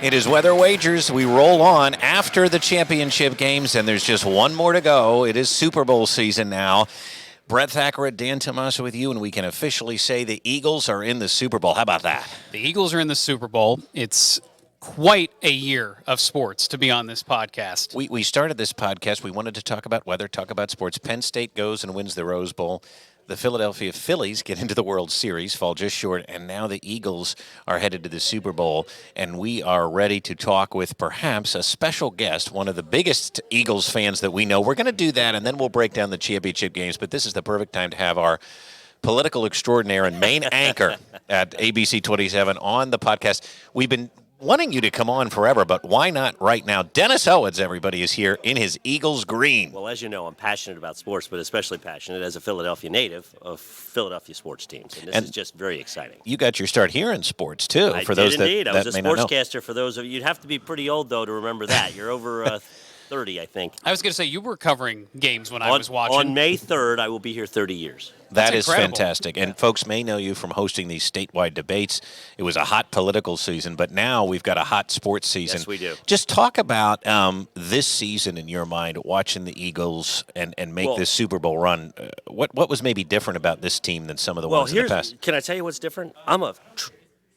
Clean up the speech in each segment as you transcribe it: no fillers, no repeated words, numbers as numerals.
It is Weather Wagers. We roll on after the championship games, and there's just one more to go. It is Super Bowl season now. Brett Thacker, Dan Tomaso with you, and we can officially say the Eagles are in the Super Bowl. How about that? The Eagles are in the Super Bowl. It's quite a year of sports to be on this podcast. We started this podcast. We wanted to talk about weather, talk about sports. Penn State goes and wins the Rose Bowl. The Philadelphia Phillies get into the World Series, fall just short, and now the Eagles are headed to the Super Bowl, and we are ready to talk with perhaps a special guest, one of the biggest Eagles fans that we know. We're going to do that, and then we'll break down the championship games, but this is the perfect time to have our political extraordinaire and main anchor at ABC 27 on the podcast. We've been wanting you to come on forever, but why not right now? Dennis Owens, everybody, is here in his Eagles green. Well, as you know, I'm passionate about sports, but especially passionate as a Philadelphia native of Philadelphia sports teams, and this is just very exciting. You got your start here in sports, too. I for did those indeed. That I was a may not know. sportscaster for those of you. You'd have to be pretty old, though, to remember that. You're over 30, I think. I was going to say, you were covering games when I was watching. On May 3rd, I will be here 30 years. That is incredible. fantastic. And folks may know you from hosting these statewide debates. It was a hot political season, but now we've got a hot sports season. Yes, we do. Just talk about this season in your mind, watching the Eagles and make this Super Bowl run. What was maybe different about this team than some of the ones in the past? Can I tell you what's different? I'm a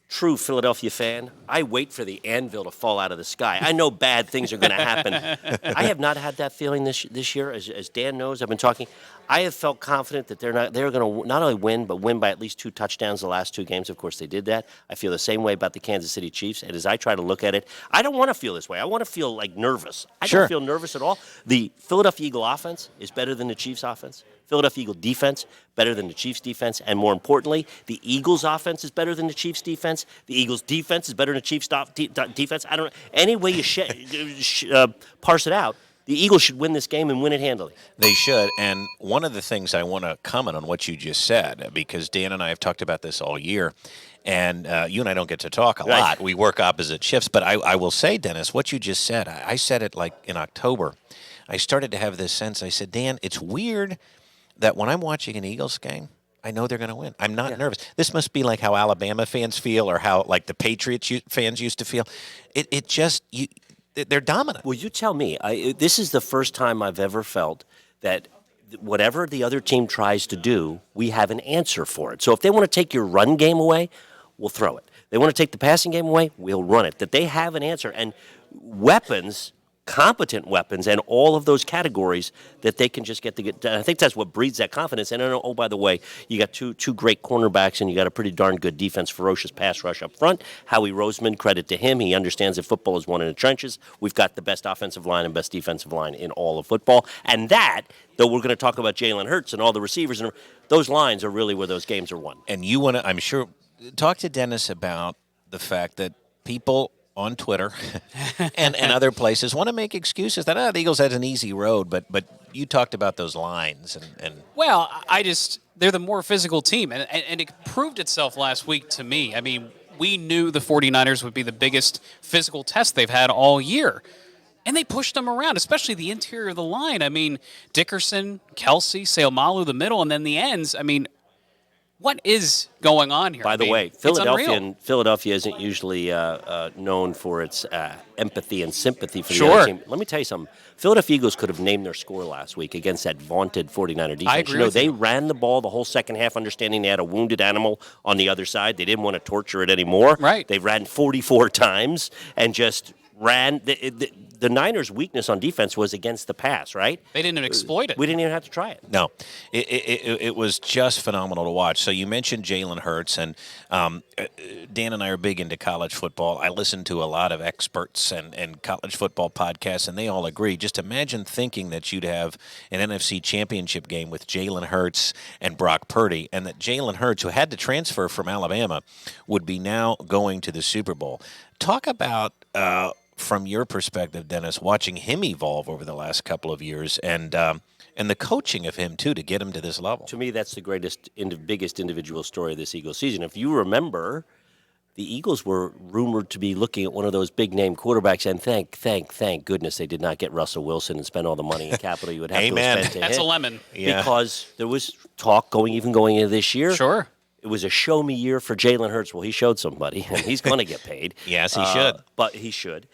true Philadelphia fan. I wait for the anvil to fall out of the sky. I know bad things are going to happen. I have not had that feeling this year. As Dan knows, I've been talking. I have felt confident that they're going to not only win, but win by at least 2 touchdowns the last 2 games. Of course, they did that. I feel the same way about the Kansas City Chiefs. And as I try to look at it, I don't want to feel this way. I want to feel like nervous. I don't feel nervous at all. The Philadelphia Eagle offense is better than the Chiefs offense. Philadelphia Eagle defense better than the Chiefs defense. And more importantly, the Eagles offense is better than the Chiefs defense. The Eagles defense is better than the Chiefs defense. I don't know. Any way you parse it out, the Eagles should win this game and win it handily. They should. And one of the things I want to comment on what you just said, because Dan and I have talked about this all year, and you and I don't get to talk a lot. We work opposite shifts. But I will say, Dennis, what you just said, I said it like in October. I started to have this sense. I said, Dan, it's weird that when I'm watching an Eagles game, I know they're going to win. I'm not nervous. This must be like how Alabama fans feel or how like the Patriots fans used to feel. It just they're dominant. Well, you tell me. This is the first time I've ever felt that whatever the other team tries to do, we have an answer for it. So if they want to take your run game away, we'll throw it. They want to take the passing game away, we'll run it. That they have an answer. And weapons, competent weapons, and all of those categories that they can just get. I think that's what breeds that confidence. And oh, by the way, you got two great cornerbacks, and you got a pretty darn good defense, ferocious pass rush up front. Howie Roseman, credit to him. He understands that football is won in the trenches. We've got the best offensive line and best defensive line in all of football. And that, though we're going to talk about Jalen Hurts and all the receivers, and those lines are really where those games are won. And you want to, I'm sure, talk to Dennis about the fact that people on Twitter and other places want to make excuses that the Eagles had an easy road, but you talked about those lines and Well, they're the more physical team, and it proved itself last week to me. I mean, we knew the 49ers would be the biggest physical test they've had all year, and they pushed them around, especially the interior of the line. I mean, Dickerson, Kelsey, Seumalo, the middle, and then the ends. I mean, what is going on here? By the way, Philadelphia isn't usually known for its empathy and sympathy for the other team. Let me tell you something. Philadelphia Eagles could have named their score last week against that vaunted 49er defense. I agree They ran the ball the whole second half, understanding they had a wounded animal on the other side. They didn't want to torture it anymore. Right. They ran 44 times and just ran. The Niners' weakness on defense was against the pass, right? They didn't exploit it. We didn't even have to try it. No, it was just phenomenal to watch. So you mentioned Jalen Hurts, and Dan and I are big into college football. I listen to a lot of experts and college football podcasts, and they all agree. Just imagine thinking that you'd have an NFC championship game with Jalen Hurts and Brock Purdy, and that Jalen Hurts, who had to transfer from Alabama, would be now going to the Super Bowl. Talk about from your perspective, Dennis, watching him evolve over the last couple of years and the coaching of him, too, to get him to this level. To me, that's the biggest individual story of this Eagles season. If you remember, the Eagles were rumored to be looking at one of those big-name quarterbacks, and thank goodness they did not get Russell Wilson and spend all the money and capital you would have to spend to That's hit. a lemon. Yeah. Because there was talk going into this year. Sure. it was a show me year for Jalen Hurts. Well, he showed somebody, and he's going to get paid. Yes, he should. But he should.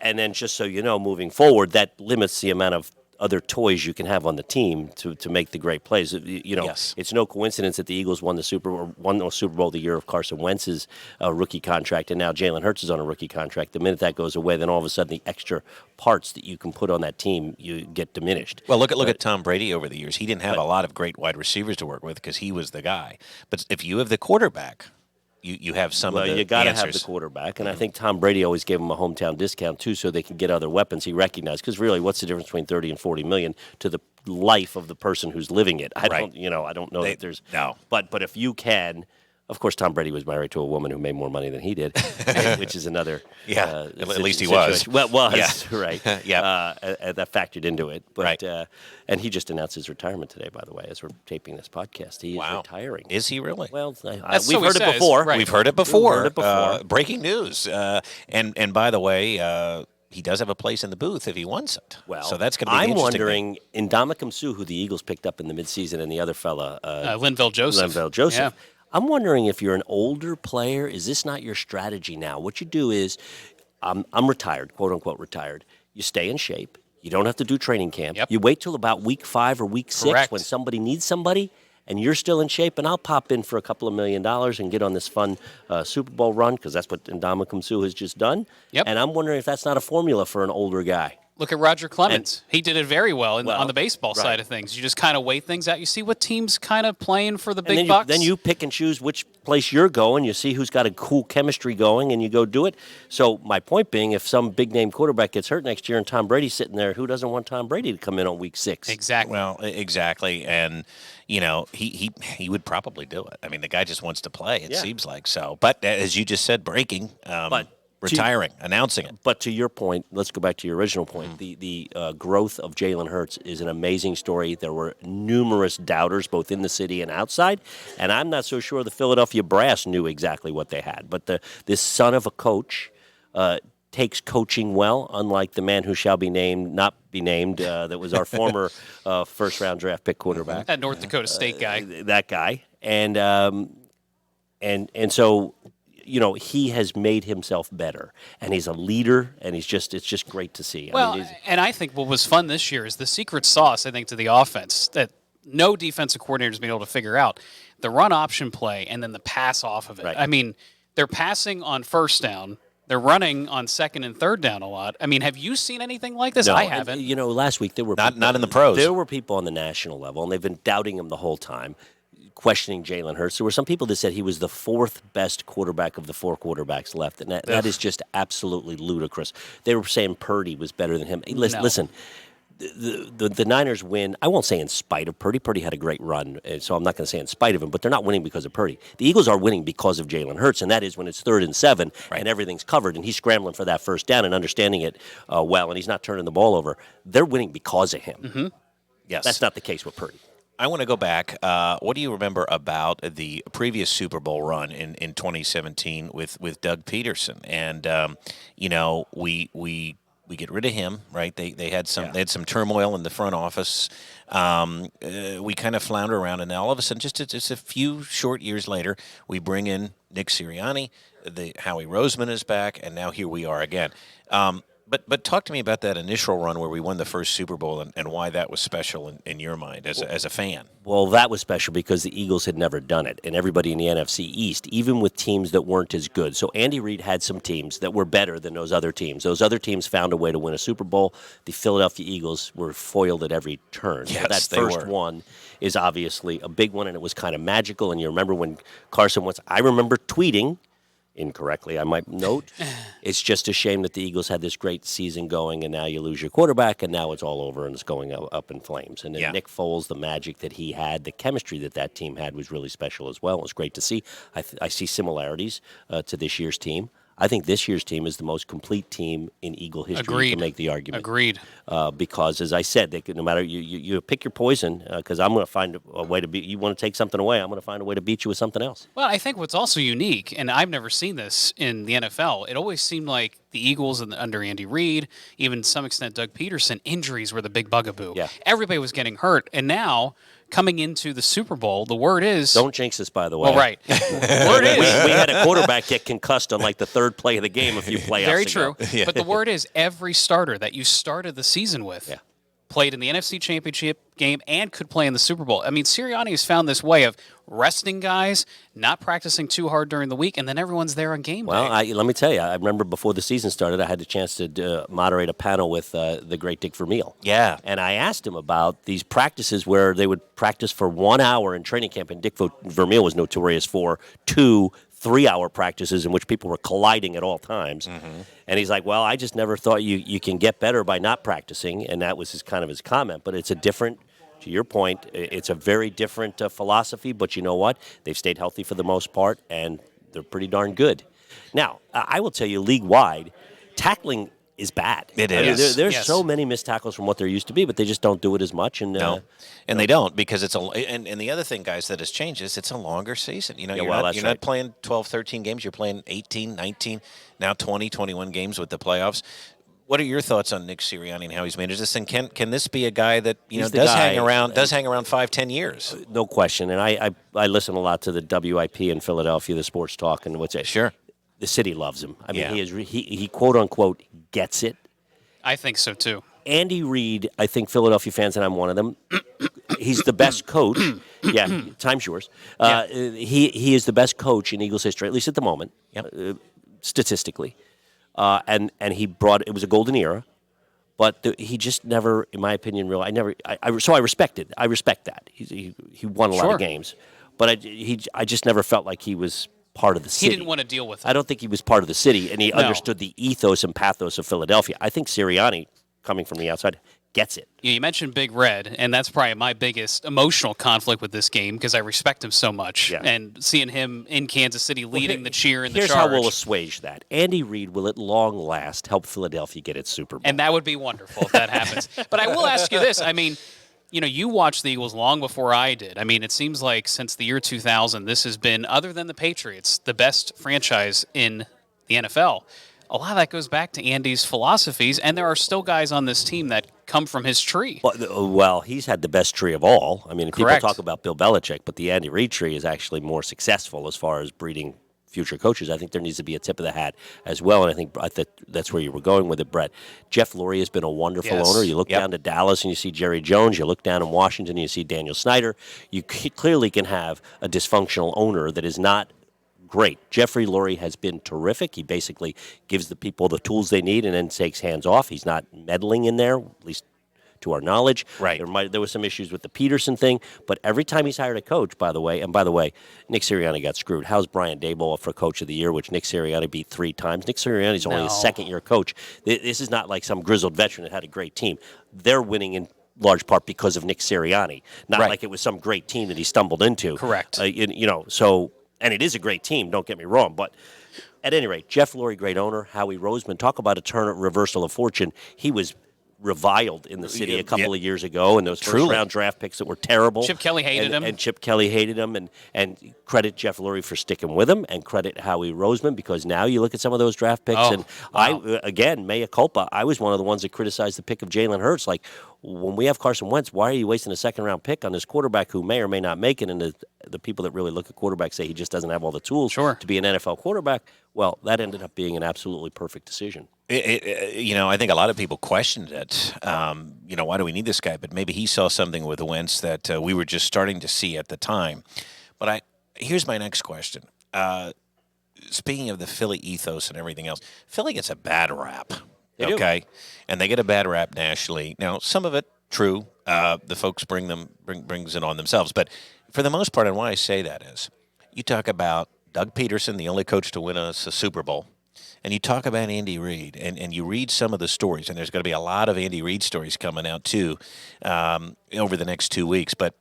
And then just so you know, moving forward, that limits the amount of other toys you can have on the team to make the great plays. Yes. It's no coincidence that the Eagles won the Super Bowl the year of Carson Wentz's rookie contract, and now Jalen Hurts is on a rookie contract. The minute that goes away, then all of a sudden the extra parts that you can put on that team you get diminished. Well, look at Tom Brady over the years. He didn't have a lot of great wide receivers to work with because he was the guy. But if you have the quarterback, you have some of the you got to have answers. the quarterback, and I think Tom Brady always gave him a hometown discount too, so they can get other weapons. He recognized, because really, what's the difference between 30 and 40 million to the life of the person who's living it? I don't know that there's no. But if you can. Of course, Tom Brady was married to a woman who made more money than he did, which is another. At least he was. Well, was Yeah. right. That factored into it. But, Right. And he just announced his retirement today. By the way, as we're taping this podcast, he is retiring. Is he really? Well, That's we've so he heard it says, before. right. We've heard it before. We've heard it before. Breaking news. And by the way, he does have a place in the booth if he wants it. Well, so that's going to be I'm the interesting wondering, Ndamukong Suh, who the Eagles picked up in the midseason, and the other fella, Linval Joseph. Linval Joseph. Yeah. I'm wondering if you're an older player, is this not your strategy now? What you do is, I'm retired, quote unquote retired. You stay in shape. You don't have to do training camp. Yep. You wait till about week 5 or week 6 Correct. when somebody needs somebody, and you're still in shape, and I'll pop in for a couple of $1 million and get on this fun Super Bowl run, because that's what Ndamukong Suh has just done. Yep. And I'm wondering if that's not a formula for an older guy. Look at Roger Clemens. He did it very well, on the baseball right. side of things. You just kind of weigh things out. You see what team's kind of playing for the And big then bucks. then you pick and choose which place you're going. You see who's got a cool chemistry going, and you go do it. So my point being, if some big-name quarterback gets hurt next year and Tom Brady's sitting there, who doesn't want Tom Brady to come in on week 6? Exactly. Well, exactly. And, he would probably do it. I mean, the guy just wants to play, it seems like so. But as you just said, breaking. Retiring, announcing it. But to your point, let's go back to your original point. The growth of Jalen Hurts is an amazing story. There were numerous doubters, both in the city and outside, and I'm not so sure the Philadelphia brass knew exactly what they had. But this son of a coach takes coaching well, unlike the man who shall be named, not be named, that was our former first-round draft pick quarterback. That North Dakota State guy. That guy. And so he has made himself better, and he's a leader, and it's just great to see. Well, and I think what was fun this year is the secret sauce, I think, to the offense that no defensive coordinator has been able to figure out. The run option play and then the pass off of it. Right. I mean, they're passing on first down. They're running on second and third down a lot. I mean, have you seen anything like this? No, I haven't. Last week there were Not in the pros. There were people on the national level, and they've been doubting him the whole time, questioning Jalen Hurts. There were some people that said he was the 4th best quarterback of the 4 quarterbacks left, and that is just absolutely ludicrous. They were saying Purdy was better than him. Hey, listen, the Niners win, I won't say in spite of Purdy. Purdy had a great run, so I'm not going to say in spite of him, but they're not winning because of Purdy. The Eagles are winning because of Jalen Hurts, and that is when it's 3rd and 7 and everything's covered, and he's scrambling for that first down and understanding it well, and he's not turning the ball over. They're winning because of him. Mm-hmm. Yes. That's not the case with Purdy. I want to go back. What do you remember about the previous Super Bowl run in 2017 with Doug Peterson? And we get rid of him, right? They had some turmoil in the front office. We kind of flounder around, and all of a sudden, just a few short years later, we bring in Nick Sirianni. Howie Roseman is back, and now here we are again. But talk to me about that initial run where we won the first Super Bowl and why that was special in your mind as a fan. Well, that was special because the Eagles had never done it, and everybody in the NFC East, even with teams that weren't as good. So Andy Reid had some teams that were better than those other teams. Those other teams found a way to win a Super Bowl. The Philadelphia Eagles were foiled at every turn. Yes, so that they first were. one is obviously a big one, and it was kind of magical. And you remember when Carson Wentz, I remember tweeting, incorrectly, I might note. It's just a shame that the Eagles had this great season going, and now you lose your quarterback, and now it's all over, and it's going up in flames. And then Nick Foles, the magic that he had, the chemistry that team had was really special as well. It was great to see. I see similarities to this year's team. I think this year's team is the most complete team in Eagle history. Agreed. You can make the argument. Agreed. Because, as I said, no matter you pick your poison, because I'm going to find a way to beat you. Want to take something away, I'm going to find a way to beat you with something else. Well, I think what's also unique, and I've never seen this in the NFL, it always seemed like the Eagles under Andy Reid, even to some extent Doug Peterson, injuries were the big bugaboo. Yeah. Everybody was getting hurt, and now coming into the Super Bowl, the word is Don't jinx us, by the way. well, right. Word is We had a quarterback get concussed on like the third play of the game a few playoffs very ago. true. But the word is every starter that you started the season with Yeah. played in the NFC Championship game and could play in the Super Bowl. I mean, Sirianni has found this way of resting guys, not practicing too hard during the week, and then everyone's there on game Well, day. let me tell you, I remember before the season started, I had the chance to moderate a panel with the great Dick Vermeil. Yeah. And I asked him about these practices where they would practice for 1 hour in training camp, and Dick Vermeil was notorious for 2 3-hour practices in which people were colliding at all times. And he's like, well, I just never thought you can get better by not practicing, and that was his comment. But it's a different, to your point, it's a very different philosophy, but you know what? They've stayed healthy for the most part, and they're pretty darn good. Now, I will tell you, league-wide, tackling is bad. It I mean, is. there's Yes. so many missed tackles from what there used to be, but they just don't do it as much. And No, and they don't because it's and the other thing, guys, that has changed is it's a longer season. You know, Yeah, you're, well, not, that's you're right. not playing 12, 13 games. You're playing 18, 19, now 20, 21 games with the playoffs. What are your thoughts on Nick Sirianni and how he's managed this? And can this be a guy that He's the does guy- hang around 5-10 years? no question. And I listen a lot to the WIP in Philadelphia, the sports talk, and what's it? Sure. The city loves him. I mean, Yeah. he quote unquote gets it. I think so, too. Andy Reid, I think Philadelphia fans, and I'm one of them. He's the best coach. Yeah, time's yours. He is the best coach in Eagles history, at least at the moment, statistically. And he brought it was a golden era, but he just never, in my opinion, so I respect that. He won a lot Sure. of games, but I just never felt like he was part of the He city. didn't want to deal with it. I don't think he was part of the city, and he No. understood the ethos and pathos of Philadelphia. I think Sirianni, coming from the outside, gets it. You mentioned Big Red, and that's probably my biggest emotional conflict with this game because I respect him so much. Yeah. And seeing him in Kansas City leading the cheer and the Here's charge. how we'll assuage that. Andy Reid will at long last help Philadelphia get its Super Bowl. And that would be wonderful if that happens. But I will ask you this. I mean, you watched the Eagles long before I did. I mean, it seems like since the year 2000, this has been, other than the Patriots, the best franchise in the NFL. A lot of that goes back to Andy's philosophies, and there are still guys on this team that come from his tree. Well, he's had the best tree of all. I mean, Correct. people talk about Bill Belichick, but the Andy Reid tree is actually more successful as far as breeding future coaches. I think there needs to be a tip of the hat as well, and I think that's where you were going with it, Brett. Jeff Lurie has been a wonderful Yes. owner. You look down to Dallas and you see Jerry Jones. You look down in Washington and you see Daniel Snyder. You clearly can have a dysfunctional owner that is not great. Jeffrey Lurie has been terrific. He basically gives the people the tools they need and then takes hands off. He's not meddling in there, at least to our knowledge. Right. There was some issues with the Peterson thing, but every time he's hired a coach, by the way, Nick Sirianni got screwed. How's Brian Daboll for Coach of the Year, which Nick Sirianni beat 3 times? Nick Sirianni's only a No. second-year coach. This is not like some grizzled veteran that had a great team. They're winning in large part because of Nick Sirianni, not Right. like it was some great team that he stumbled into. Correct. And it is a great team, don't get me wrong, but at any rate, Jeff Lurie, great owner. Howie Roseman, talk about a reversal of fortune. He was reviled in the city a couple of years ago, and those first-round draft picks that were terrible. Chip Kelly hated him. And Chip Kelly hated him, and credit Jeff Lurie for sticking with him, and credit Howie Roseman, because now you look at some of those draft picks, Oh, and wow. again, mea culpa, I was one of the ones that criticized the pick of Jalen Hurts. Like, when we have Carson Wentz, why are you wasting a second-round pick on this quarterback who may or may not make it? And the people that really look at quarterbacks say he just doesn't have all the tools Sure. to be an NFL quarterback. Well, that ended up being an absolutely perfect decision. I think a lot of people questioned it. Why do we need this guy? But maybe he saw something with Wentz that we were just starting to see at the time. But here's my next question. Speaking of the Philly ethos and everything else, Philly gets a bad rap. They do. Okay, and they get a bad rap nationally. Now, some of it true. The folks brings it on themselves, but for the most part, and why I say that is, you talk about Doug Peterson, the only coach to win us a Super Bowl, and you talk about Andy Reid, and you read some of the stories, and there's going to be a lot of Andy Reid stories coming out too over the next 2 weeks, but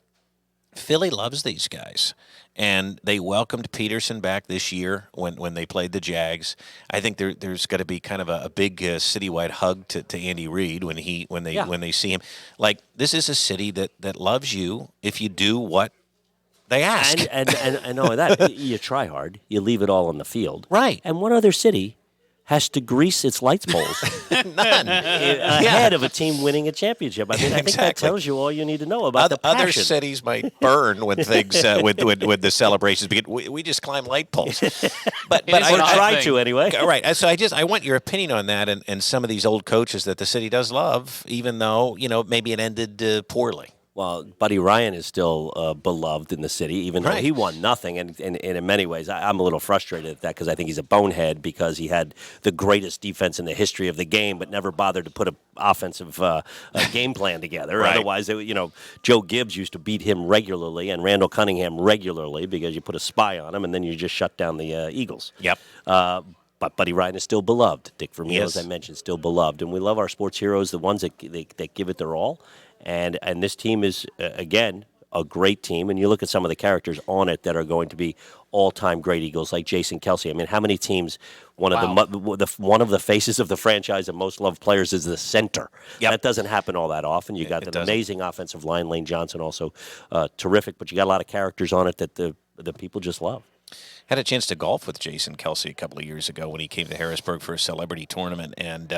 Philly loves these guys, and they welcomed Peterson back this year when they played the Jags. I think there's got to be kind of a big citywide hug to Andy Reid when they see him. Like, this is a city that loves you if you do what they ask. And not only that, you try hard, you leave it all on the field. Right. And what other city has to grease its lights poles None. ahead of a team winning a championship. I mean, I think that Exactly. tells you all you need to know about the passion. Other cities might burn when things when the celebrations begin. We just climb light poles, but is Or an odd try thing. to anyway. right. So I want your opinion on that and some of these old coaches that the city does love, even though maybe it ended poorly. Well, Buddy Ryan is still beloved in the city, even though Right. he won nothing. And in many ways, I'm a little frustrated at that because I think he's a bonehead because he had the greatest defense in the history of the game, but never bothered to put an offensive game plan together. Right. Otherwise, Joe Gibbs used to beat him regularly and Randall Cunningham regularly because you put a spy on him and then you just shut down the Eagles. Yep. But Buddy Ryan is still beloved. Dick Vermeil, Yes. as I mentioned, still beloved. And we love our sports heroes, the ones that give it their all. And this team is, again, a great team. And you look at some of the characters on it that are going to be all-time great Eagles, like Jason Kelsey. I mean, how many teams, one of the faces of the franchise and most loved players is the center. Yep. That doesn't happen all that often. You got It an doesn't. amazing offensive line, Lane Johnson, also terrific. But you got a lot of characters on it that the people just love. Had a chance to golf with Jason Kelsey a couple of years ago when he came to Harrisburg for a celebrity tournament, and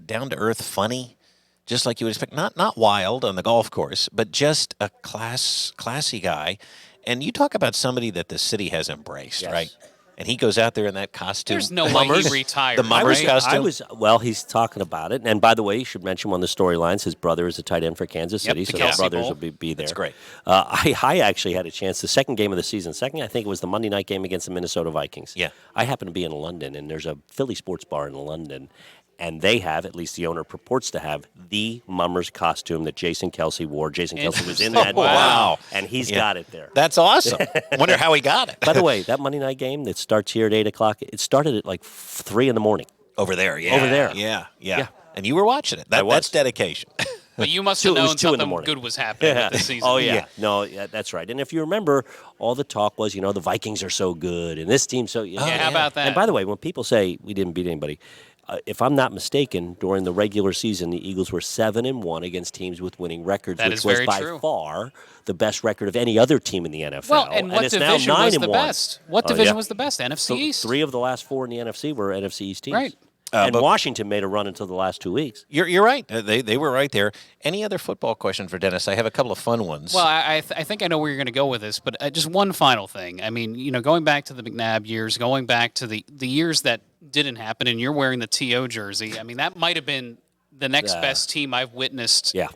down to earth, funny, just like you would expect. Not wild on the golf course, but just a classy guy. And you talk about somebody that the city has embraced, Yes. right? And he goes out there in that costume. There's no way Mummers, he retired. The Mummers right? costume. Well, he's talking about it. And by the way, you should mention one of the storylines. His brother is a tight end for Kansas City, the so Kelsey his brothers Bowl. will be there. That's great. I actually had a chance, the second game of the season, I think it was the Monday night game against the Minnesota Vikings. Yeah. I happened to be in London, and there's a Philly sports bar in London. And they have, at least the owner purports to have, the Mummers costume that Jason Kelsey wore. Jason Kelsey was in that. Wow. And he's Yeah. got it there. That's awesome. Wonder how he got it. By the way, that Monday night game that starts here at 8 o'clock, it started at like 3 in the morning. Over there, yeah. Over there. Yeah. And you were watching it. I was. That's dedication. But you must It have was known 2 in the something morning. good was happening with the season. Oh, yeah. No, yeah, that's right. And if you remember, all the talk was, the Vikings are so good and this team's so... Yeah, how about that? And by the way, when people say we didn't beat anybody, if I'm not mistaken, during the regular season, the Eagles were 7-1 against teams with winning records, That which is was very by true. far the best record of any other team in the NFL. Well, and what it's now division was the 9-1. best? What Oh, division yeah. was the best? NFC So East? 3 of the last 4 in the NFC were NFC East teams. Right. And but- Washington made a run until the last 2 weeks. You're right. They were right there. Any other football questions for Dennis? I have a couple of fun ones. Well, I think I know where you're going to go with this, but just one final thing. I mean, going back to the McNabb years, going back to the years that didn't happen, and you're wearing the TO jersey. I mean, that might have been the next best team I've witnessed Yeah.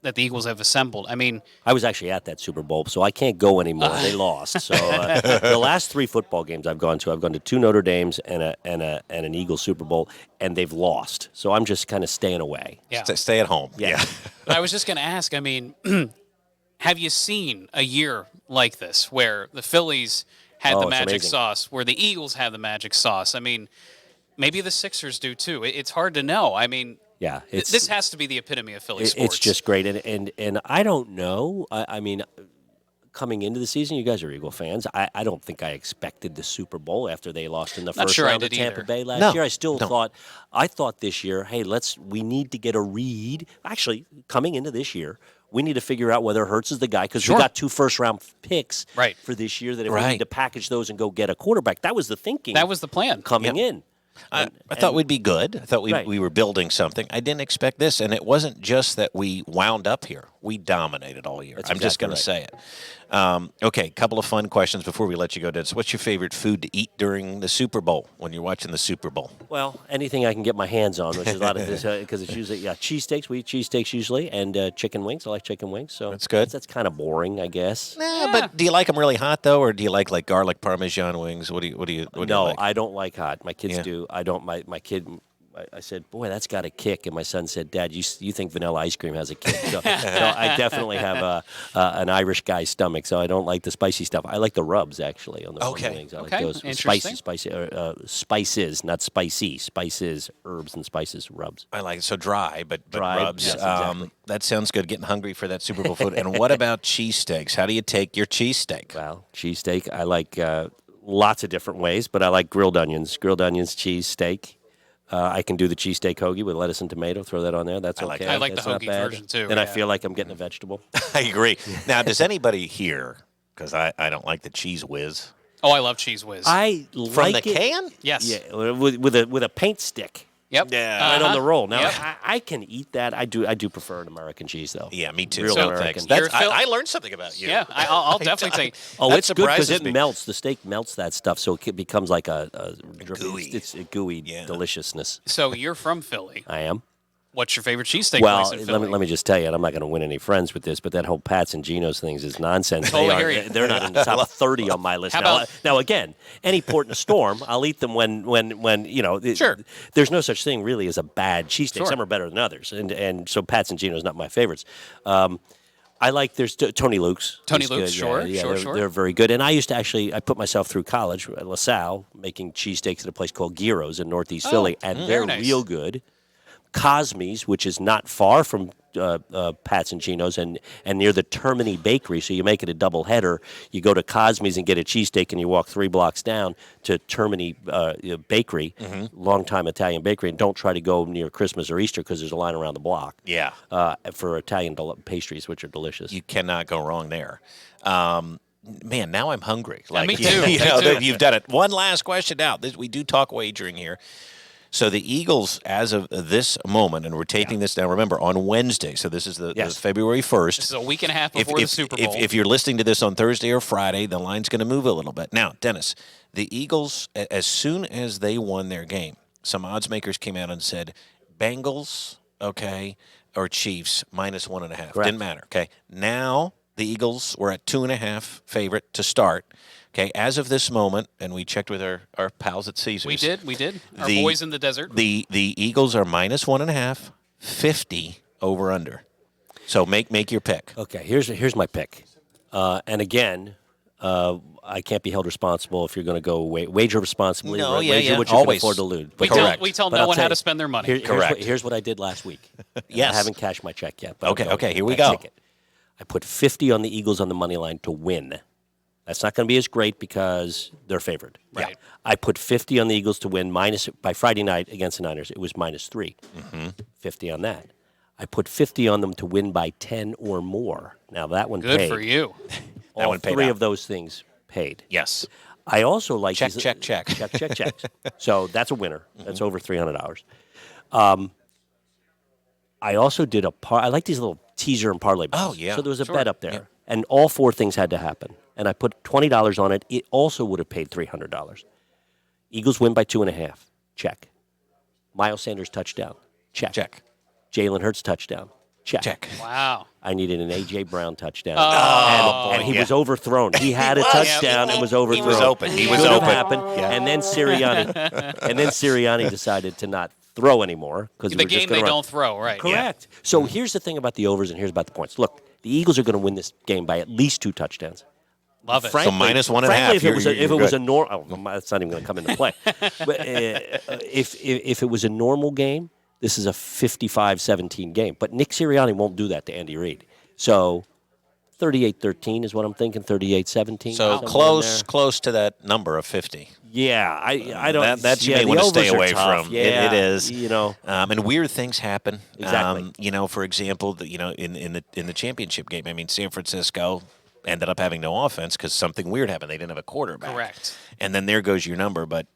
that the Eagles have assembled. I mean, I was actually at that Super Bowl, so I can't go anymore. They lost. So the last 3 football games I've gone to 2 Notre Dames and an Eagles Super Bowl, and they've lost. So I'm just kind of staying away. yeah. Stay at home. Yeah. But I was just going to ask, I mean, have you seen a year like this where the Phillies had Oh, the it's magic amazing. sauce, where the Eagles have the magic sauce? I mean, maybe the Sixers do too. It's hard to know. I mean, Yeah, this has to be the epitome of Philly sports. It's just great, and I don't know. I mean, coming into the season, you guys are Eagle fans. I don't think I expected the Super Bowl after they lost in the Not first sure I round of did Tampa either. Bay last No, year. I still don't. thought this year, hey, we need to get a read. Actually, coming into this year, we need to figure out whether Hurts is the guy because Sure. we got 2 first-round picks Right. for this year. That if we Right. need to package those and go get a quarterback, that was the thinking. That was the plan. coming in. I thought we'd be good. I thought Right. we were building something. I didn't expect this, and it wasn't just that we wound up here. We dominated all year. That's I'm just exactly going to say it. Okay, couple of fun questions before we let you go, Dennis. What's your favorite food to eat during the Super Bowl when you're watching the Super Bowl? Well, anything I can get my hands on, which is a lot of this, because it's usually cheesesteaks. We eat cheesesteaks usually, and chicken wings. I like chicken wings, so That's good. That's kind of boring, I guess. Nah, but do you like them really hot though, or do you like garlic Parmesan wings? What do you No, like? I don't like hot. My kids Yeah. do. I don't. My kid. I said, boy, that's got a kick. And my son said, Dad, you think vanilla ice cream has a kick. So I definitely have an Irish guy's stomach, so I don't like the spicy stuff. I like the rubs, actually, on the Okay. wings. I Okay, like those interesting. spices, not spicy. Spices, herbs and spices, rubs. I like it so dry, but Dry, rubs. yes, exactly. That sounds good. Getting hungry for that Super Bowl food. And what about cheesesteaks? How do you take your cheesesteak? Well, cheesesteak, I like lots of different ways, but I like grilled onions, cheesesteak. I can do the cheesesteak hoagie with lettuce and tomato. Throw that on there. That's I like okay. that. I like the That's not hoagie bad. version, too, Then I yeah. feel like I'm getting a vegetable. I agree. Now, does anybody here? Because I don't like the cheese whiz. Oh, I love Cheese Whiz. I From like the it. can? yes. Yeah, with a paint stick. Yep. Yeah. Right on the roll. Now Yep. I can eat that. I do prefer an American cheese though. Yeah, me too. Real So American. thanks. You're I learned something about you. Yeah, I'll definitely take. Oh, That it's good because surprises it me. melts. The steak melts that stuff, so it becomes like a gooey. It's a gooey Yeah. deliciousness. So you're from Philly. I am. What's your favorite cheesesteak Well, place in Philly? let me just tell you, and I'm not going to win any friends with this, but that whole Pat's and Geno's things is nonsense. Totally hear you. They're not in the top 30 on my list. How Now, about- now, again, any port in a storm, I'll eat them when Sure. There's no such thing really as a bad cheesesteak. Sure. Some are better than others, and so Pat's and Geno's not my favorites. I like there's Tony Luke's. Tony He's Luke's, good. sure, yeah, sure, they're, sure. They're very good. And I used to I put myself through college at LaSalle making cheesesteaks at a place called Giro's in Northeast Philly, and very they're nice. real good. Cosme's, which is not far from Pat's and Geno's and near the Termini Bakery. So you make it a double header. You go to Cosme's and get a cheesesteak, and you walk 3 blocks down to Termini Bakery, longtime Italian bakery. And don't try to go near Christmas or Easter because there's a line around the block. Yeah. For Italian pastries, which are delicious. You cannot go wrong there. Man, now I'm hungry. Like, me too. You Me know, too. You've done it. One last question now. We do talk wagering here. So the Eagles, as of this moment, and we're taping this now, remember, on Wednesday. So this is the Yes. February 1st. This is a week and a half before the Super Bowl. If you're listening to this on Thursday or Friday, the line's going to move a little bit. Now, Dennis, the Eagles, as soon as they won their game, some odds makers came out and said, Bengals, okay, or Chiefs, -1.5. Correct. Didn't matter, okay? Now the Eagles were at 2.5 favorite to start. Okay, as of this moment, and we checked with our pals at Caesars. we did. Our The- boys in the desert. The Eagles are -1.5, 50 over under. So make your pick. Okay, here's my pick. And again, I can't be held responsible if you're going to go wager responsibly. No, yeah, wager yeah, what you always. can afford to lose. we correct. tell But no I'll one tell how you, to spend their money. Correct. Here's what I did last week. Yes. I haven't cashed my check yet. But Okay, here we my go. ticket. I put 50 on the Eagles on the money line to win. That's not going to be as great because they're favored. Right. Yeah. I put 50 on the Eagles to win by Friday night against the Niners. It was -3. 50 on that. I put 50 on them to win by 10 or more. Now that one Good paid. for you. That All one paid three out. of those things paid. Yes. I also like Check, these- check, check. check. So that's a winner. That's over $300. I also did I like these little teaser and parlay bets. Oh, yeah. So there was a Sure. bet up there, Yeah. and all 4 things had to happen. And I put $20 on it. It also would have paid $300. Eagles win by 2.5. Check. Miles Sanders touchdown. Check. Check. Jalen Hurts touchdown. Check. Check. Wow. I needed an A.J. Brown touchdown. Oh, and he yeah. was overthrown. He had a touchdown and was overthrown. was open. He was Could have open. happened. Yeah. And then Sirianni decided to not throw anymore because The game they don't throw, right? Correct. So here's the thing about the overs and here's about the points. Look, the Eagles are going to win this game by at least 2 touchdowns. Love it. Frankly, -1.5, Frankly, if it was you're if it was good. a normal, that's not even going to come into play. But, if it was a normal game, this is a 55-17 game. But Nick Sirianni won't do that to Andy Reid. So 38-13 is what I'm thinking. 38-17. So somewhere in close there. to that number of 50. Yeah, I don't. That you yeah, may the want to stay overs are away tough. from. Yeah, It is. You know. And weird things happen. Exactly. For example, in the championship game, I mean, San Francisco ended up having no offense because something weird happened. They didn't have a quarterback. Correct. And then there goes your number. But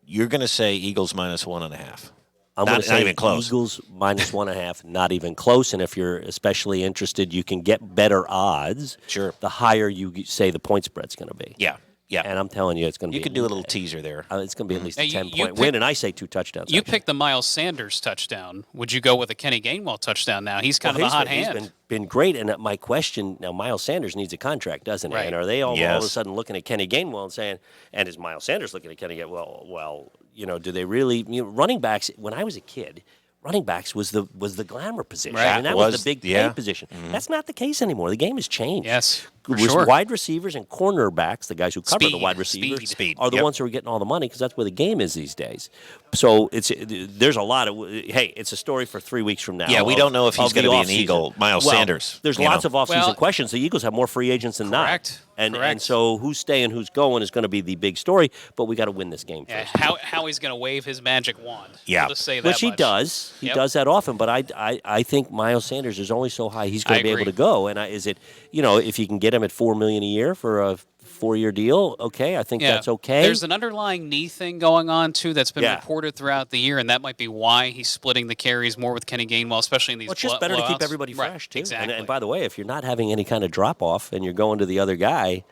you're going to say Eagles -1.5. I'm Not- going to not say even close. Eagles -1.5, not even close. And if you're especially interested, you can get better odds. Sure. The higher you say the point spread's going to be. Yeah. Yeah. And I'm telling you, it's going to be. You could do a little teaser there. It's going to be at least Now, a you 10-point picked- win, and I say 2 touchdowns. You actually. picked the Miles Sanders touchdown. Would you go with a Kenny Gainwell touchdown now? He's kind of a hot hand. He's been great. And my question now, Miles Sanders needs a contract, doesn't he? Right. And are they all of a Yes. sudden looking at Kenny Gainwell and saying, and is Miles Sanders looking at Kenny Gainwell? Well, do they really? Running backs. When I was a kid, running backs was the glamour position, Right. and that was the big yeah. pay position. That's not the case anymore. The game has changed. Yes, for It was sure. wide receivers and cornerbacks, the guys who cover the Speed, wide receivers, speed. are the Yep. ones who are getting all the money because that's where the game is these days. So there's a lot of it's a story for 3 weeks from now. Yeah, we don't know if he's of the going to be an offseason. Eagle, Miles Well, Sanders. There's you lots know. of offseason Well- questions. The Eagles have more free agents than Correct. not. And Correct. so who's staying, who's going is going to be the big story. But we got to win this game Yeah, first. how he's going to wave his magic wand. Yeah. I'll just say that Which he much. does. He Yep. does that often. But I think Miles Sanders is only so high he's going I to be able agree. to go. And is it if you can get get him at $4 million a year for a 4-year deal. Okay, I think that's okay. There's an underlying knee thing going on, too, that's been Yeah. reported throughout the year, and that might be why he's splitting the carries more with Kenny Gainwell, especially in these Well, it's just better to keep blowouts. everybody Right, fresh, too. Exactly. And by the way, if you're not having any kind of drop-off and you're going to the other guy,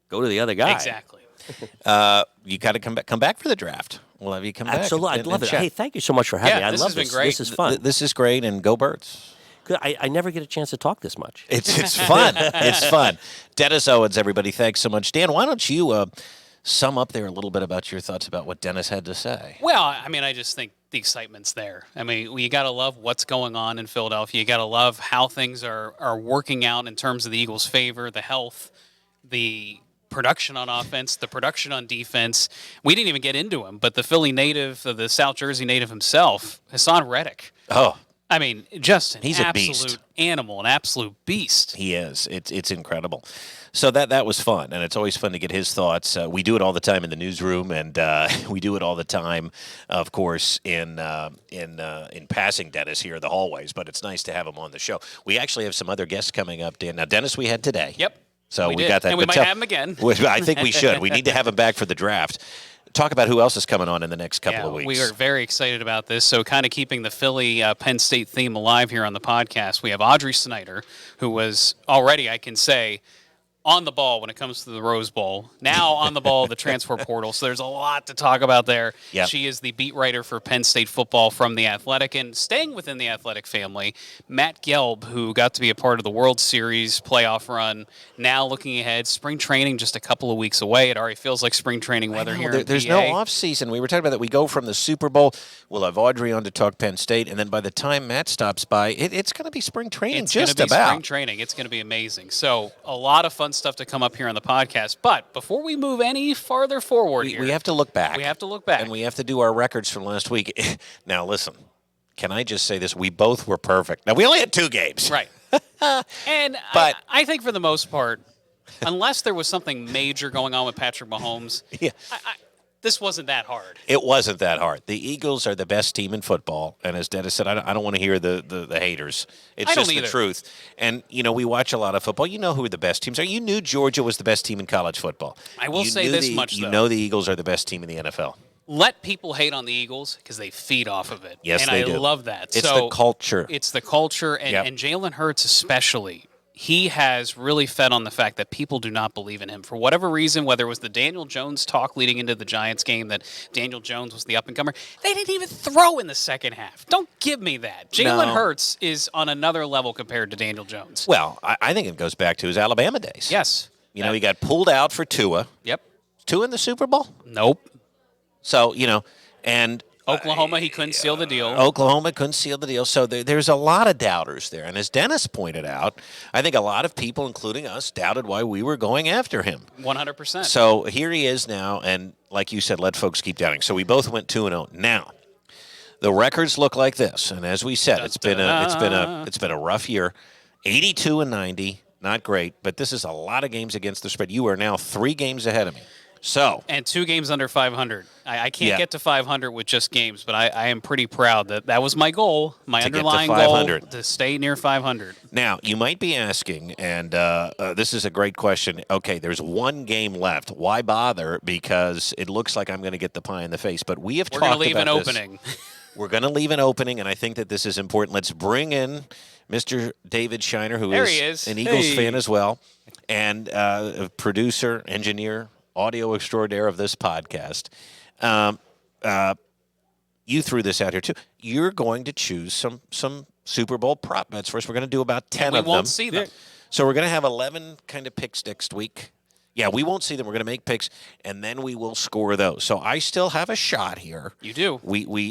go to the other guy. Exactly. You got to come back for the draft. We'll have you come back. Absolutely. I'd love it. chat. Hey, thank you so much for having me. I this love has been this. great. This is fun. This is great, and go Birds. I never get a chance to talk this much. It's fun. It's fun. Dennis Owens, everybody, thanks so much. Dan, why don't you sum up there a little bit about your thoughts about what Dennis had to say? Well, I mean, I just think the excitement's there. I mean, you got to love what's going on in Philadelphia. You got to love how things are working out in terms of the Eagles' favor, the health, the production on offense, the production on defense. We didn't even get into him, but the Philly native, the South Jersey native himself, Hassan Reddick. Oh, I mean, just an He's a absolute beast. animal, an absolute beast. he is. It's incredible. So that was fun, and it's always fun to get his thoughts. We do it all the time in the newsroom, and we do it all the time, of course, in passing Dennis here in the hallways. But it's nice to have him on the show. We actually have some other guests coming up, Dan. Now, Dennis, we had today. Yep. So we did. got that. And we but might have him again. I think we should. We need to have him back for the draft. Talk about who else is coming on in the next couple of weeks. We are very excited about this. So, kind of keeping the Philly Penn State theme alive here on the podcast, we have Audrey Snyder, who was already, I can say, on the ball when it comes to the Rose Bowl. Now on the ball, the transfer portal. So there's a lot to talk about there. Yep. She is the beat writer for Penn State football from The Athletic. And staying within the Athletic family, Matt Gelb, who got to be a part of the World Series playoff run, now looking ahead, spring training just a couple of weeks away. It already feels like spring training weather here in There's PA. no off season. We were talking about that. We go from the Super Bowl. We'll have Audrey on to talk Penn State, and then by the time Matt stops by, it's going to be spring training. It's just going to be about spring training. It's going to be amazing. So a lot of fun stuff to come up here on the podcast. But before we move any farther forward here, we have to look back. We have to look back. And we have to do our records from last week. Now, listen, can I just say this? We both were perfect. Now, we only had 2 games. Right. And But- I think for the most part, unless there was something major going on with Patrick Mahomes, Yeah. this wasn't that hard. It wasn't that hard. The Eagles are the best team in football, and as Dennis said, I don't want to hear the haters. It's I don't just the either. truth. And we watch a lot of football. You know who the best teams are. You knew Georgia was the best team in college football. I will You say knew this much, You though. know the Eagles are the best team in the NFL. Let people hate on the Eagles because they feed off of it. Yes, and they I do. love that. It's So the culture. It's the culture, and, Yep. and Jalen Hurts especially. He has really fed on the fact that people do not believe in him. For whatever reason, whether it was the Daniel Jones talk leading into the Giants game that Daniel Jones was the up-and-comer, they didn't even throw in the second half. Don't give me that. Jalen No. Hurts is on another level compared to Daniel Jones. Well, I think it goes back to his Alabama days. Yes. He got pulled out for Tua. Yep. Tua in the Super Bowl? Nope. So, and Oklahoma, he couldn't seal the deal. Oklahoma couldn't seal the deal. So there's a lot of doubters there. And as Dennis pointed out, I think a lot of people, including us, doubted why we were going after him. 100%. So here he is now, and like you said, let folks keep doubting. So we both went 2-0. Now, the records look like this, and as we said, it's been a rough year. 82-90, not great, but this is a lot of games against the spread. You are now 3 games ahead of me. So, And 2 games under 500. I can't Yeah. get to 500 with just games, but I am pretty proud that was my goal, my To get to underlying 500. goal, to stay near 500. now you might be asking, and this is a great question. Okay, there's 1 game left. Why bother? Because it looks like I'm going to get the pie in the face. But we have We're talked going to leave an about this. opening. We're going to leave an opening, and I think that this is important. Let's bring in Mr. David Shiner, who There is he is. an Eagles Hey. fan as well, and a producer, engineer, audio extraordinaire of this podcast. You threw this out here, too. You're going to choose some Super Bowl prop bets for us. We're going to do about 10 we of won't them. see them. So we're going to have 11 kind of picks next week. Yeah, we won't see them. We're going to make picks, and then we will score those. So I still have a shot here. You do.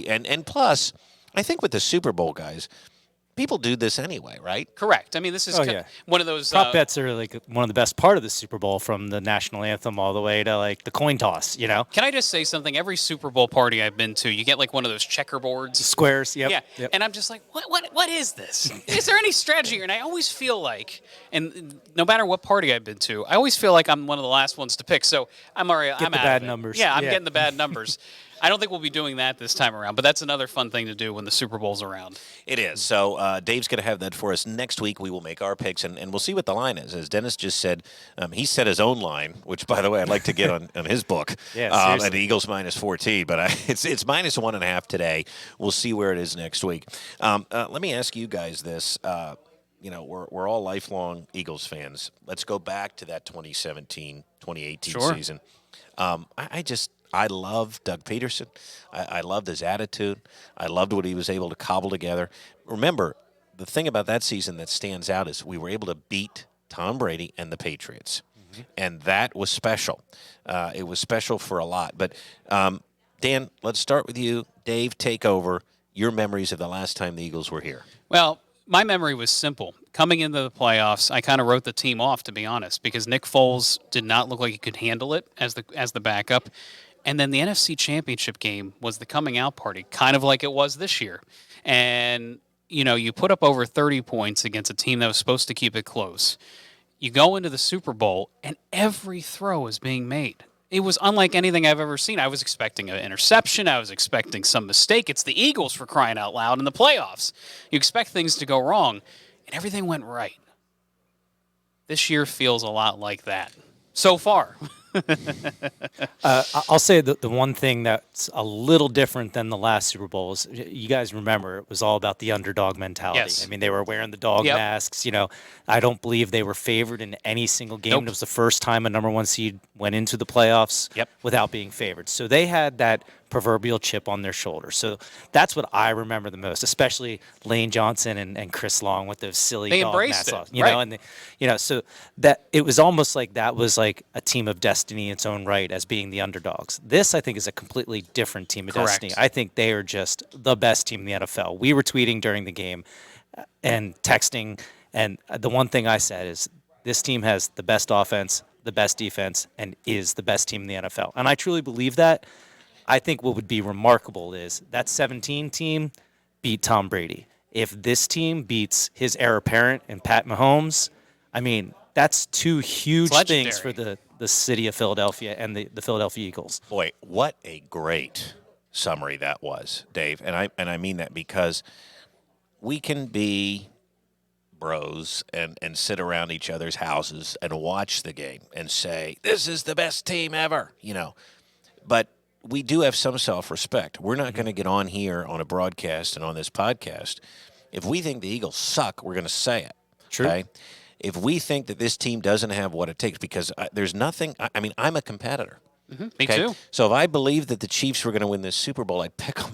And plus, I think with the Super Bowl guys, people do this anyway, right? Correct. I mean, this is yeah. one of those. Prop bets are like one of the best part of the Super Bowl, from the national anthem all the way to like the coin toss. Can I just say something? Every Super Bowl party I've been to, you get like one of those checkerboards. squares. Yep. Yeah, Yep. and I'm just like, what is this? Is there any strategy here? And I always feel like, and no matter what party I've been to, I always feel like I'm one of the last ones to pick. So I'm already, I'm the out bad of it. numbers. Yeah, I'm Yeah. getting the bad numbers. I don't think we'll be doing that this time around, but that's another fun thing to do when the Super Bowl's around. It is. So Dave's going to have that for us next week. We will make our picks, and we'll see what the line is. As Dennis just said, he set his own line, which, by the way, I'd like to get on his book. Yeah, and the Eagles minus 14, but it's minus 1.5 today. We'll see where it is next week. Let me ask you guys this. We're all lifelong Eagles fans. Let's go back to that 2017, 2018 season. I love Doug Peterson. I loved his attitude. I loved what he was able to cobble together. Remember, the thing about that season that stands out is we were able to beat Tom Brady and the Patriots, and that was special. It was special for a lot. But, Dan, let's start with you. Dave, take over. Your memories of the last time the Eagles were here. Well, my memory was simple. Coming into the playoffs, I kind of wrote the team off, to be honest, because Nick Foles did not look like he could handle it as the backup. And then the NFC Championship game was the coming out party, kind of like it was this year. And, you put up over 30 points against a team that was supposed to keep it close. You go into the Super Bowl, and every throw is being made. It was unlike anything I've ever seen. I was expecting an interception. I was expecting some mistake. It's the Eagles, for crying out loud, in the playoffs. You expect things to go wrong, and everything went right. This year feels a lot like that so far. I'll say that the one thing that's a little different than the last Super Bowl is, you guys remember, it was all about the underdog mentality. Yes. I mean, they were wearing the dog masks. I don't believe they were favored in any single game. Nope. It was the first time a number one seed went into the playoffs without being favored. So they had that proverbial chip on their shoulder. So that's what I remember the most, especially Lane Johnson and Chris Long with those silly They dog embraced masks. it, right. And so that it was almost like that was like a team of destiny in its own right as being the underdogs. This, I think, is a completely different team of Correct. destiny. I think they are just the best team in the NFL. We were tweeting during the game and texting, and the one thing I said is this team has the best offense, the best defense, and is the best team in the NFL. And I truly believe that. I think what would be remarkable is that 17 team beat Tom Brady. If this team beats his heir apparent and Pat Mahomes, I mean, that's two huge things for the city of Philadelphia and the Philadelphia Eagles. Boy, what a great summary that was, Dave. And I mean that because we can be bros and sit around each other's houses and watch the game and say, this is the best team ever, But we do have some self-respect. We're not going to get on here on a broadcast and on this podcast. If we think the Eagles suck, we're going to say it. True. Okay? If we think that this team doesn't have what it takes, because there's nothing – I'm a competitor. Me too. So if I believed that the Chiefs were going to win this Super Bowl, I'd pick them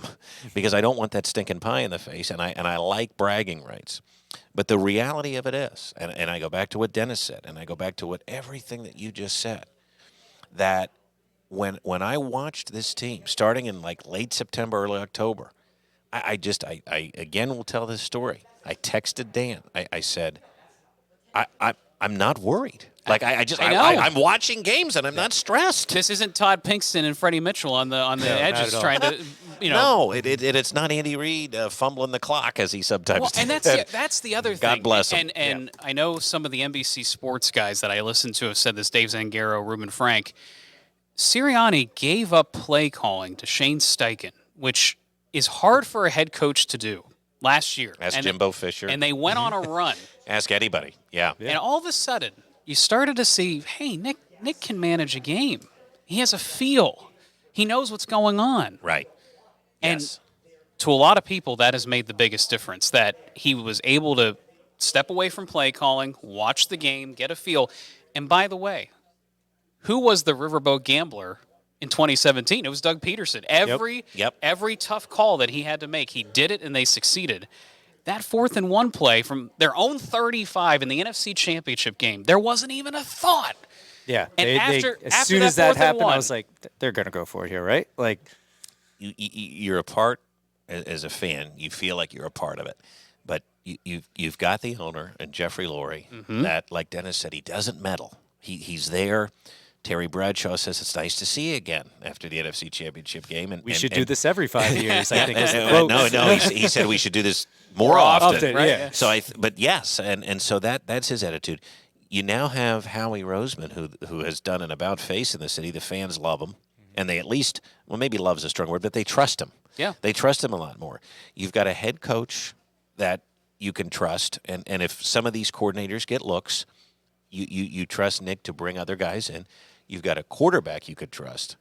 because I don't want that stinking pie in the face, and I like bragging rights. But the reality of it is, and I go back to what Dennis said, and I go back to what everything that you just said, that when I watched this team starting in like late September, early October, I again will tell this story. I texted Dan. I said, I'm not worried. Like I know. I'm watching games and I'm not stressed. This isn't Todd Pinkston and Freddie Mitchell on the edges trying to, No, it's not Andy Reid fumbling the clock as he sometimes and that's the other thing. God bless him. And I know some of the NBC sports guys that I listen to have said this. Dave Zangaro, Reuben Frank. Sirianni gave up play calling to Shane Steichen, which is hard for a head coach to do last year. Ask Jimbo Fisher. And they went on a run. Ask anybody. Yeah. And all of a sudden, you started to see, hey, Nick can manage a game. He has a feel. He knows what's going on. Right. And yes. To a lot of people, that has made the biggest difference, that he was able to step away from play calling, watch the game, get a feel. And by the way, who was the riverboat gambler in 2017? It was Doug Peterson. Every tough call that he had to make, he did it, and they succeeded. That 4th and 1 play from their own 35 in the NFC Championship game, there wasn't even a thought. Yeah. And as soon as that happened, I was like, they're going to go for it here, right? Like, you're a part, as a fan, you feel like you're a part of it. But you've got the owner and Jeffrey Lurie that, like Dennis said, he doesn't meddle. He's there. Terry Bradshaw says it's nice to see you again after the NFC Championship game. And we should do this every 5 years, I think. No, he said we should do this more often. Right? Yeah. So but yes, and so that's his attitude. You now have Howie Roseman, who has done an about face in the city. The fans love him, and they at least, well, maybe love's a strong word, but they trust him. Yeah. They trust him a lot more. You've got a head coach that you can trust, and if some of these coordinators get looks, you trust Nick to bring other guys in. You've got a quarterback you could trust,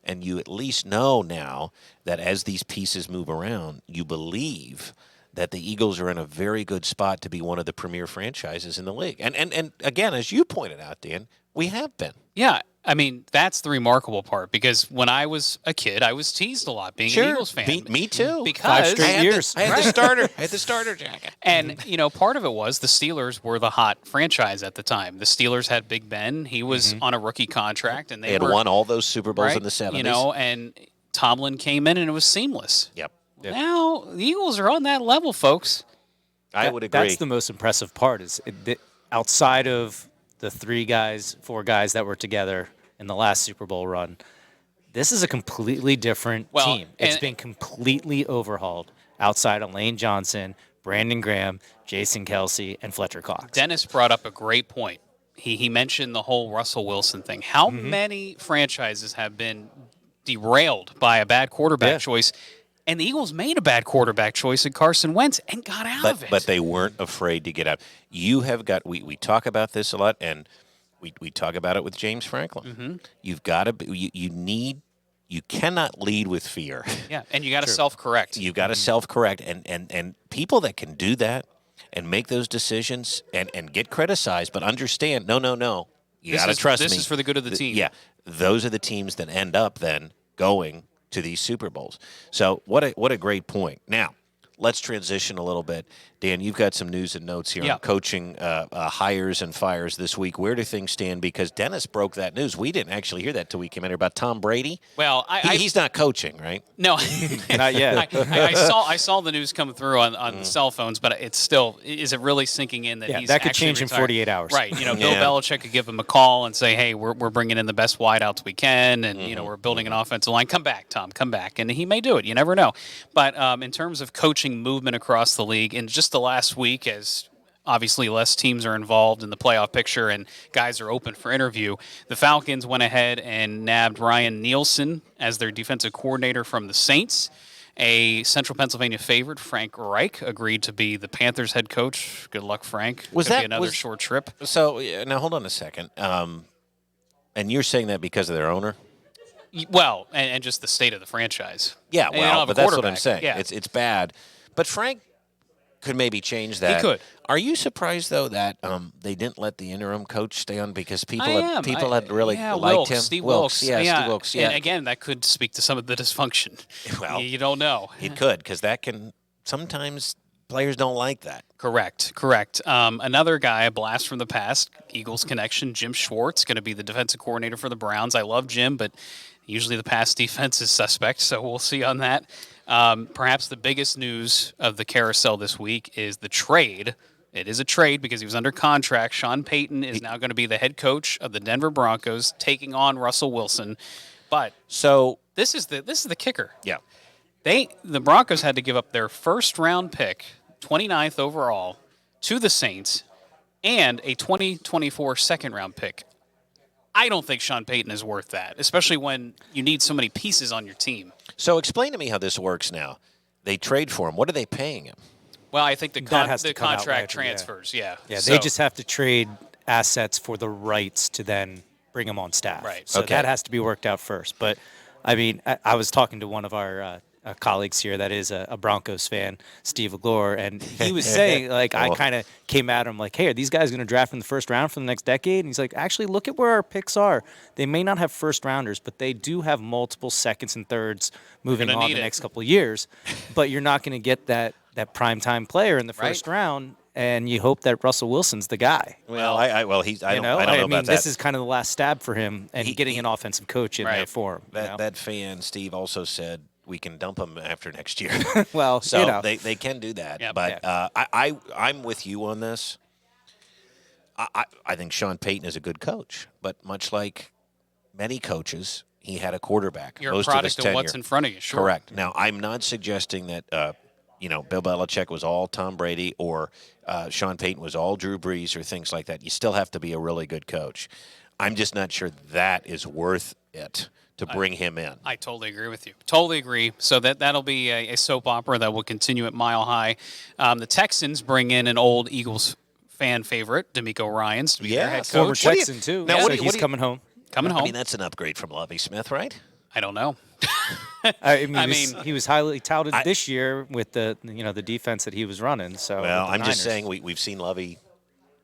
and you at least know now that as these pieces move around, you believe that the Eagles are in a very good spot to be one of the premier franchises in the league. And again, as you pointed out, Dan, we have been. Yeah, I mean, that's the remarkable part because when I was a kid, I was teased a lot being an Eagles fan. Me too. Because 5 straight years. I had the starter. I had the starter jacket. And, part of it was the Steelers were the hot franchise at the time. The Steelers had Big Ben. He was on a rookie contract. And They had won all those Super Bowls right, in the 70s. And Tomlin came in and it was seamless. Yep. Now, the Eagles are on that level, folks. I would agree. That's the most impressive part is outside of the 4 guys that were together in the last Super Bowl run, this is a completely different team. It's been completely overhauled outside of Lane Johnson, Brandon Graham, Jason Kelsey, and Fletcher Cox. Dennis brought up a great point. He mentioned the whole Russell Wilson thing. How many franchises have been derailed by a bad quarterback choice? And the Eagles made a bad quarterback choice in Carson Wentz and got out of it. But they weren't afraid to get out. You have got, we talk about this a lot, and we talk about it with James Franklin. You've got to, you cannot lead with fear. Yeah, and you got to self-correct. You've got to self-correct. And people that can do that and make those decisions and get criticized, but understand, no. You got to trust me. This is for the good of the team. Yeah, those are the teams that end up then going to these Super Bowls. So what a great point. Now, let's transition a little bit. Dan, you've got some news and notes here on coaching hires and fires this week. Where do things stand? Because Dennis broke that news. We didn't actually hear that till we came in here about Tom Brady. Well, he's not coaching, right? No, Not yet. I saw the news come through on the cell phones, but it's still, is it really sinking in that he's that could actually change retired? in 48 hours. Right. Bill Belichick could give him a call and say, hey, we're bringing in the best wideouts we can, and, we're building an offensive line. Come back, Tom, come back. And he may do it. You never know. But in terms of coaching movement across the league, in just the last week, as obviously less teams are involved in the playoff picture and guys are open for interview, the Falcons went ahead and nabbed Ryan Nielsen as their defensive coordinator from the Saints. A Central Pennsylvania favorite, Frank Reich, agreed to be the Panthers head coach. Good luck, Frank. Could be another short trip. So now hold on a second. And you're saying that because of their owner? Well, and just the state of the franchise. Yeah, well, but that's what I'm saying. Yeah. It's bad. But Frank could maybe change that. He could. Are you surprised though that they didn't let the interim coach stay on because people had really liked Wilkes, him? Steve Wilkes. Steve Wilkes. Yeah. And again, that could speak to some of the dysfunction. Well, you don't know. It could, because that can sometimes players don't like that. Correct. Another guy, a blast from the past, Eagles connection, Jim Schwartz, going to be the defensive coordinator for the Browns. I love Jim, but usually the pass defense is suspect, so we'll see on that. Perhaps the biggest news of the carousel this week is the trade. It is a trade because he was under contract. Sean Payton is now going to be the head coach of the Denver Broncos, taking on Russell Wilson. But so this is the kicker. Yeah. The Broncos had to give up their first round pick, 29th overall, to the Saints, and a 2024 second round pick. I don't think Sean Payton is worth that, especially when you need so many pieces on your team. So explain to me how this works now. They trade for him. What are they paying him? Well, I think the contract outright, transfers, yeah. Yeah, they just have to trade assets for the rights to then bring them on staff. Right. So that has to be worked out first. But, I mean, I was talking to one of our colleagues here that is a Broncos fan, Steve Aglor, and he was saying, I kind of came at him like, hey, are these guys going to draft in the first round for the next decade? And he's like, actually, look at where our picks are. They may not have first rounders, but they do have multiple seconds and thirds moving on the next couple of years. But you're not going to get that primetime player in the first round, and you hope that Russell Wilson's the guy. Well, I don't know about that. This is kind of the last stab for him, and getting an offensive coach in there for him. That fan, Steve, also said we can dump him after next year. Well, so they can do that. Yep. But I'm with you on this. I think Sean Payton is a good coach, but much like many coaches, he had a quarterback. You're most a product of his of tenure. what's in front of you, sure. Correct. Now, I'm not suggesting that Bill Belichick was all Tom Brady or Sean Payton was all Drew Brees or things like that. You still have to be a really good coach. I'm just not sure that is worth it to bring him in. I totally agree with you. Totally agree. So that'll be a soap opera that will continue at Mile High. The Texans bring in an old Eagles fan favorite, D'Amico Ryans, to be their head Former coach. Texan, too. now, So what do you- he's coming home. Coming home. I mean, that's an upgrade from Lovie Smith, right? I don't know. I mean, I he was highly touted this year with the defense that he was running. So Well, with the I'm just Niners. saying we've seen Lovie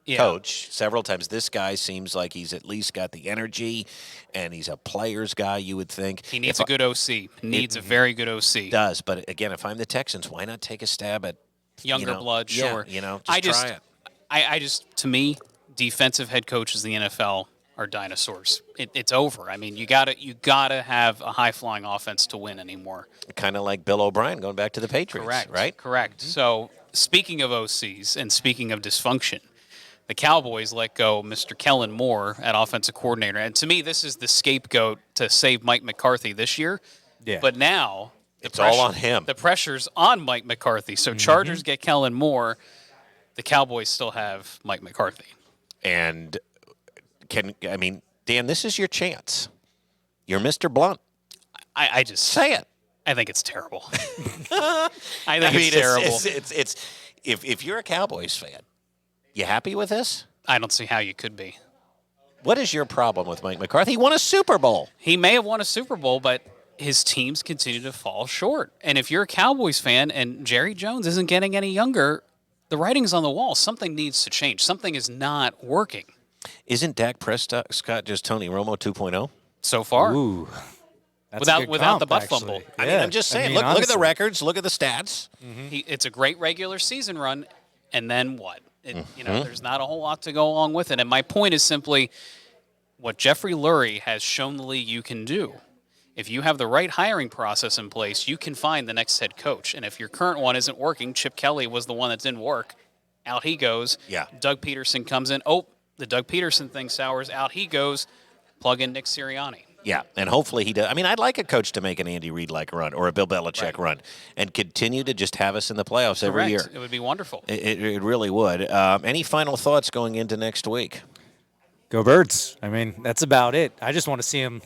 Yeah. coach several times. This guy seems like he's at least got the energy, and he's a player's guy, you would think. He needs a good OC. Needs a very good OC. Does, but again, if I'm the Texans, why not take a stab at Younger blood, yeah, sure. try it. I just, to me, defensive head coaches in the NFL are dinosaurs. It's over. I mean, you gotta have a high flying offense to win anymore. Kind of like Bill O'Brien going back to the Patriots, Correct. right? Correct. So speaking of OCs and speaking of dysfunction, the Cowboys let go Mr. Kellen Moore at offensive coordinator, and to me, this is the scapegoat to save Mike McCarthy this year. Yeah. But now It's all on him. The pressure's on Mike McCarthy. So Chargers get Kellen Moore. The Cowboys still have Mike McCarthy. And Dan, this is your chance. You're Mr. Blunt. I just Say it. I think it's terrible. I think it's terrible. It's if you're a Cowboys fan, you happy with this? I don't see how you could be. What is your problem with Mike McCarthy? He won a Super Bowl. He may have won a Super Bowl, but his teams continue to fall short. And if you're a Cowboys fan and Jerry Jones isn't getting any younger, the writing's on the wall. Something needs to change. Something is not working Isn't Dak Prescott just Tony Romo 2.0? so far. Ooh. That's a good Without the comp, butt actually. fumble. I mean, I'm just saying, look at the honestly. records, look at the stats. It's a great regular season run, and then what? There's not a whole lot to go along with it. And my point is simply what Jeffrey Lurie has shown the league you can do. If you have the right hiring process in place, you can find the next head coach. And if your current one isn't working, Chip Kelly was the one that didn't work. Out he goes. Yeah. Doug Peterson comes in. Oh, the Doug Peterson thing sours. Out he goes. Plug in Nick Sirianni. Yeah, and hopefully he does. I mean, I'd like a coach to make an Andy Reid-like run or a Bill Belichick run and continue to just have us in the playoffs every year. It would be wonderful. It really would. Any final thoughts going into next week? Go Birds. I mean, that's about it. I just want to see him,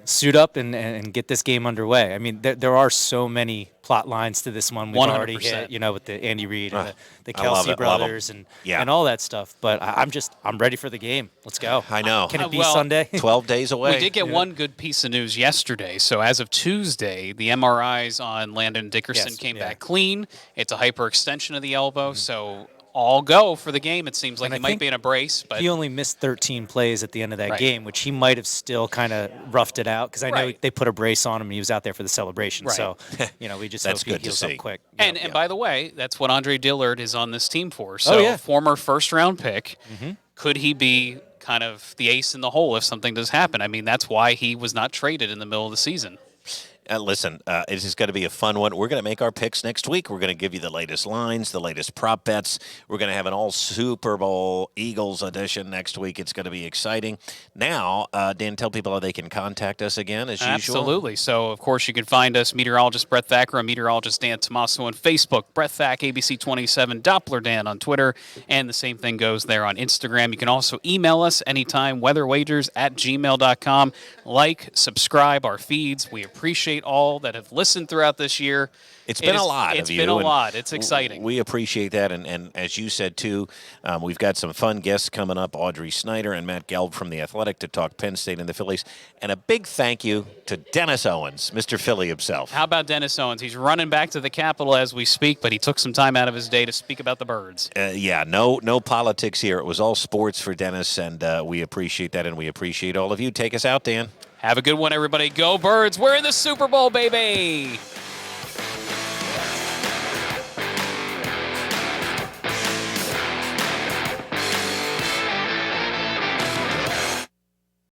suit up and get this game underway. I mean, there are so many plot lines to this one. We've already 100%. hit, with the Andy Reid and the I love Kelsey it, love 'em. brothers and Yeah. and all that stuff. But I'm ready for the game. Let's go. I know. Can it be Well, Sunday? 12 days away. We did get one good piece of news yesterday. So as of Tuesday, the MRIs on Landon Dickerson Yes, came yeah. back clean. It's a hyperextension of the elbow, so all go for the game. It seems like And he I might think be in a brace, but He only missed 13 plays at the end of that Right. game, which he might have still kind of roughed it out because I know Right. they put a brace on him and he was out there for the celebration. Right. So, we just That's hope he good to heals see. up quick. and by the way, that's what Andre Dillard is on this team for. So yeah. former first round pick, could he be kind of the ace in the hole if something does happen? I mean, that's why he was not traded in the middle of the season. Listen, it is going to be a fun one. We're going to make our picks next week. We're going to give you the latest lines, the latest prop bets. We're going to have an all Super Bowl Eagles edition next week. It's going to be exciting. Now, Dan, tell people how they can contact us again, as usual. Absolutely. So, of course, you can find us, meteorologist Brett Thacker, and meteorologist Dan Tomaso on Facebook, Brett Thack, ABC27, Doppler Dan on Twitter, and the same thing goes there on Instagram. You can also email us anytime, weatherwagers@gmail.com. Like, subscribe our feeds. We appreciate all that have listened throughout this year. It's been a lot It's of you. been a and lot. It's exciting. We appreciate that. And as you said, too, we've got some fun guests coming up, Audrey Snyder and Matt Gelb from The Athletic to talk Penn State and the Phillies. And a big thank you to Dennis Owens, Mr. Philly himself. How about Dennis Owens? He's running back to the Capitol as we speak, but he took some time out of his day to speak about the Birds. No politics here. It was all sports for Dennis, and we appreciate that, and we appreciate all of you. Take us out, Dan. Have a good one, everybody. Go Birds. We're in the Super Bowl, baby.